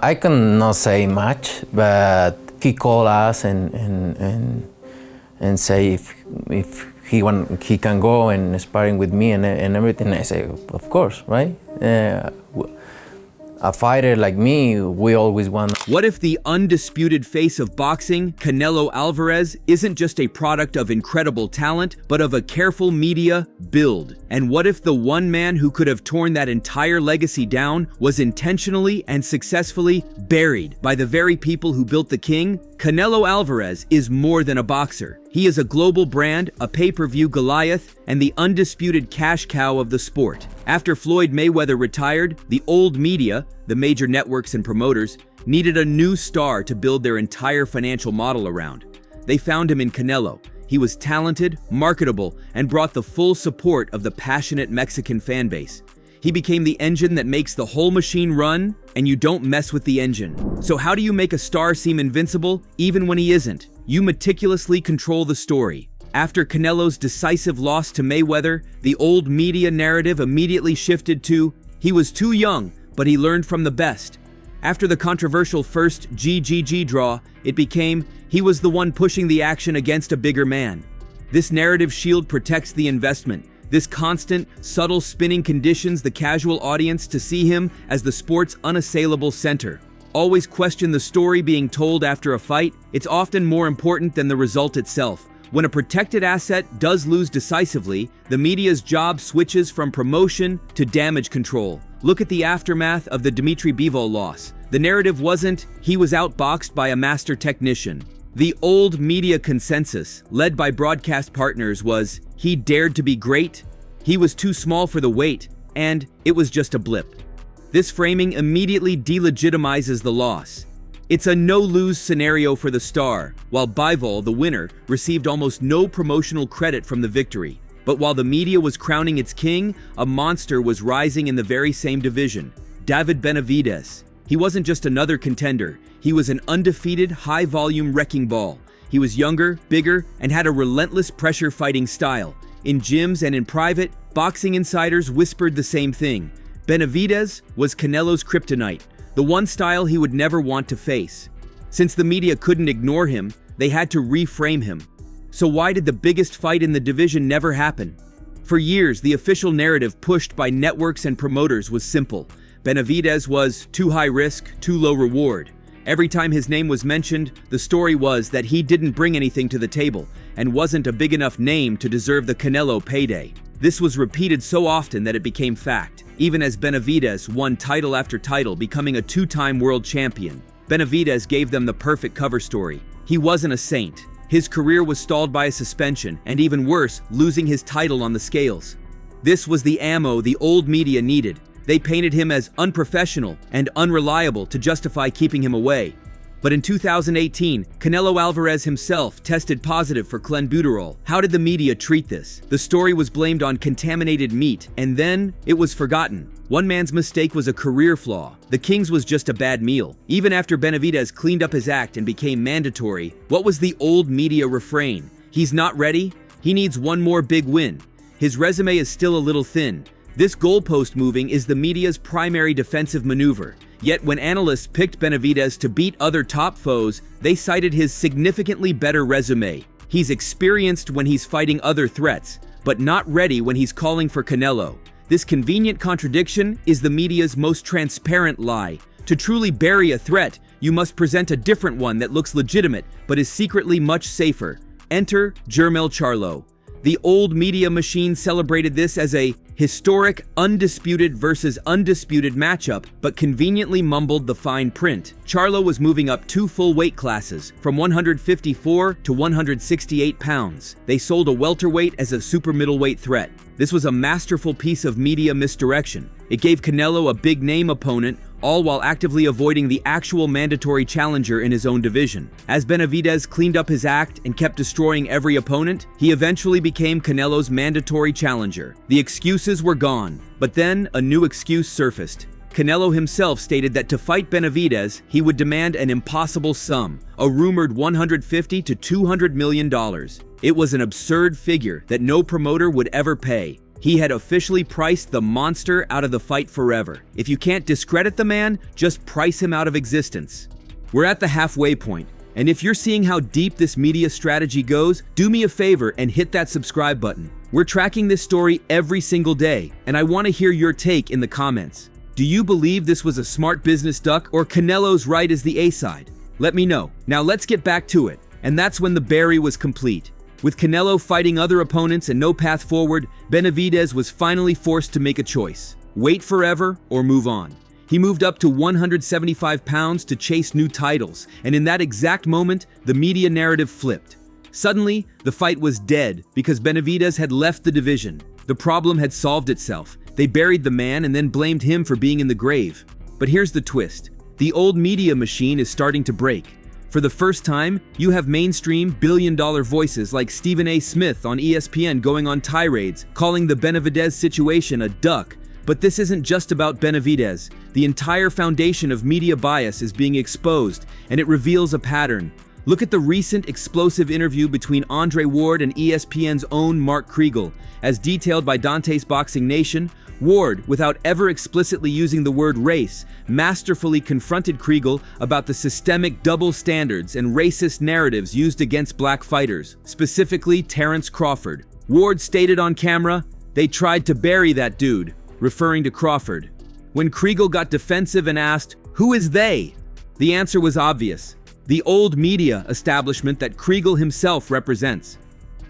I cannot say much, but he called us and say if he can go and sparring with me and everything. I say, of course, right? A fighter like me, we always want. What if the undisputed face of boxing, Canelo Alvarez, isn't just a product of incredible talent, but of a careful media build? And what if the one man who could have torn that entire legacy down was intentionally and successfully buried by the very people who built the king? Canelo Alvarez is more than a boxer. He is a global brand, a pay-per-view Goliath, and the undisputed cash cow of the sport. After Floyd Mayweather retired, the old media, the major networks and promoters, needed a new star to build their entire financial model around. They found him in Canelo. He was talented, marketable, and brought the full support of the passionate Mexican fan base. He became the engine that makes the whole machine run, and you don't mess with the engine. So how do you make a star seem invincible, even when he isn't? You meticulously control the story. After Canelo's decisive loss to Mayweather, the old media narrative immediately shifted to, he was too young, but he learned from the best. After the controversial first GGG draw, it became, he was the one pushing the action against a bigger man. This narrative shield protects the investment. This constant, subtle spinning conditions the casual audience to see him as the sport's unassailable center. Always question the story being told after a fight. It's often more important than the result itself. When a protected asset does lose decisively, the media's job switches from promotion to damage control. Look at the aftermath of the Dmitry Bivol loss. The narrative wasn't, he was outboxed by a master technician. The old media consensus, led by broadcast partners, was, he dared to be great, he was too small for the weight, and it was just a blip. This framing immediately delegitimizes the loss. It's a no-lose scenario for the star, while Bivol, the winner, received almost no promotional credit from the victory. But while the media was crowning its king, a monster was rising in the very same division, David Benavidez. He wasn't just another contender, he was an undefeated, high-volume wrecking ball. He was younger, bigger, and had a relentless pressure-fighting style. In gyms and in private, boxing insiders whispered the same thing. Benavidez was Canelo's kryptonite, the one style he would never want to face. Since the media couldn't ignore him, they had to reframe him. So why did the biggest fight in the division never happen? For years, the official narrative pushed by networks and promoters was simple. Benavidez was too high risk, too low reward. Every time his name was mentioned, the story was that he didn't bring anything to the table and wasn't a big enough name to deserve the Canelo payday. This was repeated so often that it became fact, even as Benavidez won title after title, becoming a two-time world champion. Benavidez gave them the perfect cover story. He wasn't a saint. His career was stalled by a suspension, and even worse, losing his title on the scales. This was the ammo the old media needed. They painted him as unprofessional and unreliable to justify keeping him away. But in 2018, Canelo Alvarez himself tested positive for clenbuterol. How did the media treat this? The story was blamed on contaminated meat, and then it was forgotten. One man's mistake was a career flaw. The King's was just a bad meal. Even after Benavidez cleaned up his act and became mandatory, what was the old media refrain? He's not ready? He needs one more big win. His resume is still a little thin. This goalpost moving is the media's primary defensive maneuver. Yet when analysts picked Benavidez to beat other top foes, they cited his significantly better resume. He's experienced when he's fighting other threats, but not ready when he's calling for Canelo. This convenient contradiction is the media's most transparent lie. To truly bury a threat, you must present a different one that looks legitimate, but is secretly much safer. Enter Jermell Charlo. The old media machine celebrated this as a historic, undisputed versus undisputed matchup, but conveniently mumbled the fine print. Charlo was moving up 2 full weight classes, from 154 to 168 pounds. They sold a welterweight as a super middleweight threat. This was a masterful piece of media misdirection. It gave Canelo a big-name opponent, all while actively avoiding the actual mandatory challenger in his own division. As Benavidez cleaned up his act and kept destroying every opponent, he eventually became Canelo's mandatory challenger. The excuses were gone, but then a new excuse surfaced. Canelo himself stated that to fight Benavidez, he would demand an impossible sum, a rumored $150 to $200 million. It was an absurd figure that no promoter would ever pay. He had officially priced the monster out of the fight forever. If you can't discredit the man, just price him out of existence. We're at the halfway point, and if you're seeing how deep this media strategy goes, do me a favor and hit that subscribe button. We're tracking this story every single day, and I want to hear your take in the comments. Do you believe this was a smart business duck, or Canelo's right is the A-side? Let me know. Now let's get back to it. And that's when the berry was complete. With Canelo fighting other opponents and no path forward, Benavidez was finally forced to make a choice. Wait forever or move on. He moved up to 175 pounds to chase new titles, and in that exact moment, the media narrative flipped. Suddenly, the fight was dead because Benavidez had left the division. The problem had solved itself. They buried the man and then blamed him for being in the grave. But here's the twist. The old media machine is starting to break. For the first time, you have mainstream billion-dollar voices like Stephen A. Smith on ESPN going on tirades, calling the Benavidez situation a duck. But this isn't just about Benavidez. The entire foundation of media bias is being exposed, and it reveals a pattern. Look at the recent explosive interview between Andre Ward and ESPN's own Mark Kriegel. As detailed by Dante's Boxing Nation, Ward, without ever explicitly using the word race, masterfully confronted Kriegel about the systemic double standards and racist narratives used against black fighters, specifically Terence Crawford. Ward stated on camera, "They tried to bury that dude," referring to Crawford. When Kriegel got defensive and asked, "Who is they?" the answer was obvious: the old media establishment that Kriegel himself represents.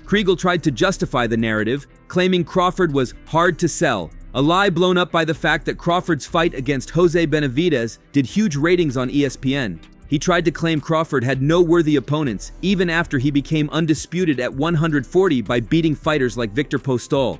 Kriegel tried to justify the narrative, claiming Crawford was hard to sell, a lie blown up by the fact that Crawford's fight against Jose Benavidez did huge ratings on ESPN. He tried to claim Crawford had no worthy opponents, even after he became undisputed at 140 by beating fighters like Victor Postol.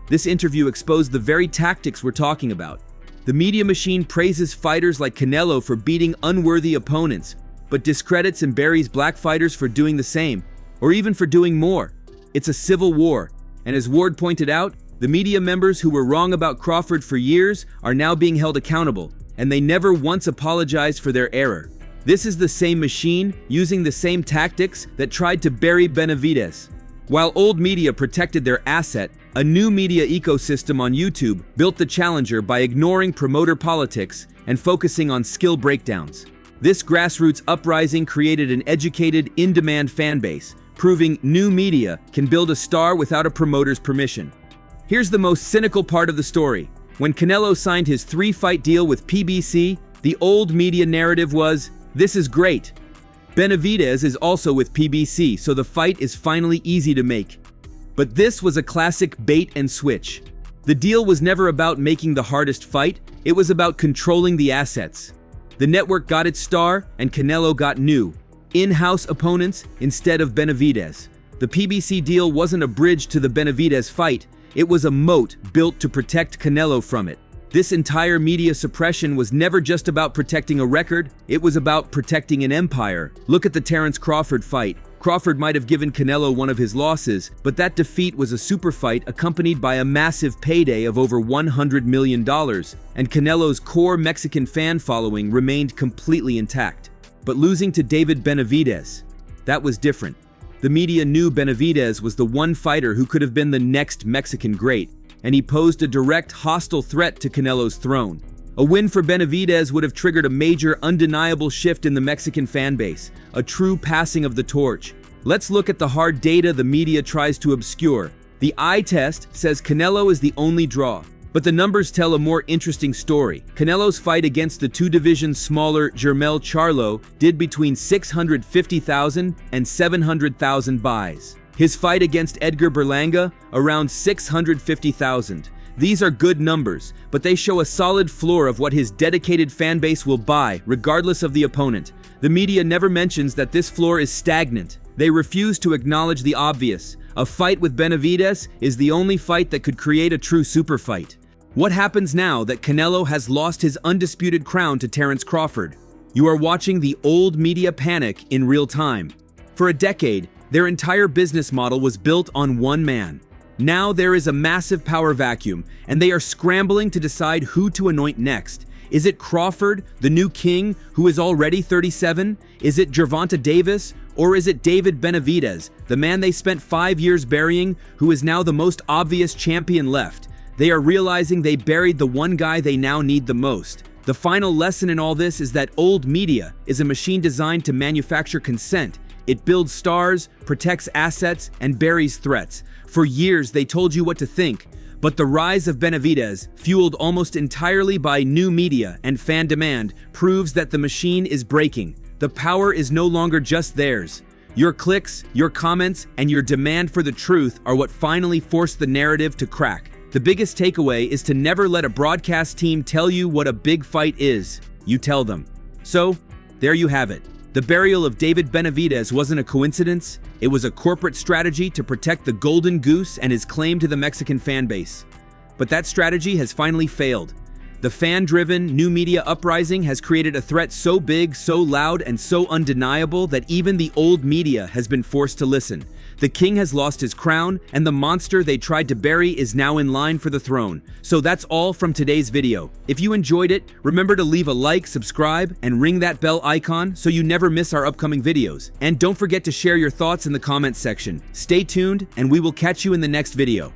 This interview exposed the very tactics we're talking about. The media machine praises fighters like Canelo for beating unworthy opponents, but discredits and buries black fighters for doing the same, or even for doing more. It's a civil war, and as Ward pointed out, the media members who were wrong about Crawford for years are now being held accountable, and they never once apologized for their error. This is the same machine using the same tactics that tried to bury Benavidez. While old media protected their asset, a new media ecosystem on YouTube built the challenger by ignoring promoter politics and focusing on skill breakdowns. This grassroots uprising created an educated, in-demand fan base, proving new media can build a star without a promoter's permission. Here's the most cynical part of the story. When Canelo signed his 3-fight deal with PBC, the old media narrative was, "This is great. Benavidez is also with PBC, so the fight is finally easy to make." But this was a classic bait and switch. The deal was never about making the hardest fight, it was about controlling the assets. The network got its star, and Canelo got new, in-house opponents instead of Benavidez. The PBC deal wasn't a bridge to the Benavidez fight, it was a moat built to protect Canelo from it. This entire media suppression was never just about protecting a record, it was about protecting an empire. Look at the Terence Crawford fight. Crawford might have given Canelo one of his losses, but that defeat was a super fight accompanied by a massive payday of over $100 million, and Canelo's core Mexican fan following remained completely intact. But losing to David Benavidez, that was different. The media knew Benavidez was the one fighter who could have been the next Mexican great, and he posed a direct, hostile threat to Canelo's throne. A win for Benavidez would have triggered a major, undeniable shift in the Mexican fan base, a true passing of the torch. Let's look at the hard data the media tries to obscure. The eye test says Canelo is the only draw, but the numbers tell a more interesting story. Canelo's fight against the 2 divisions smaller Jermell Charlo did between 650,000 and 700,000 buys. His fight against Edgar Berlanga, around 650,000. These are good numbers, but they show a solid floor of what his dedicated fan base will buy, regardless of the opponent. The media never mentions that this floor is stagnant. They refuse to acknowledge the obvious. A fight with Benavidez is the only fight that could create a true super fight. What happens now that Canelo has lost his undisputed crown to Terence Crawford? You are watching the old media panic in real time. For a decade, their entire business model was built on one man. Now there is a massive power vacuum, and they are scrambling to decide who to anoint next. Is it Crawford, the new king, who is already 37? Is it Gervonta Davis, Or is it David Benavidez, the man they spent 5 years burying, who is now the most obvious champion left? They are realizing they buried the one guy they now need the most. The final lesson in all this is that old media is a machine designed to manufacture consent. It builds stars, protects assets, and buries threats. For years, they told you what to think. But the rise of Benavidez, fueled almost entirely by new media and fan demand, proves that the machine is breaking. The power is no longer just theirs. Your clicks, your comments, and your demand for the truth are what finally forced the narrative to crack. The biggest takeaway is to never let a broadcast team tell you what a big fight is. You tell them. So, there you have it. The burial of David Benavidez wasn't a coincidence. It was a corporate strategy to protect the golden goose and his claim to the Mexican fan base. But that strategy has finally failed. The fan-driven, new media uprising has created a threat so big, so loud, and so undeniable that even the old media has been forced to listen. The king has lost his crown, and the monster they tried to bury is now in line for the throne. So that's all from today's video. If you enjoyed it, remember to leave a like, subscribe, and ring that bell icon so you never miss our upcoming videos. And don't forget to share your thoughts in the comments section. Stay tuned, and we will catch you in the next video.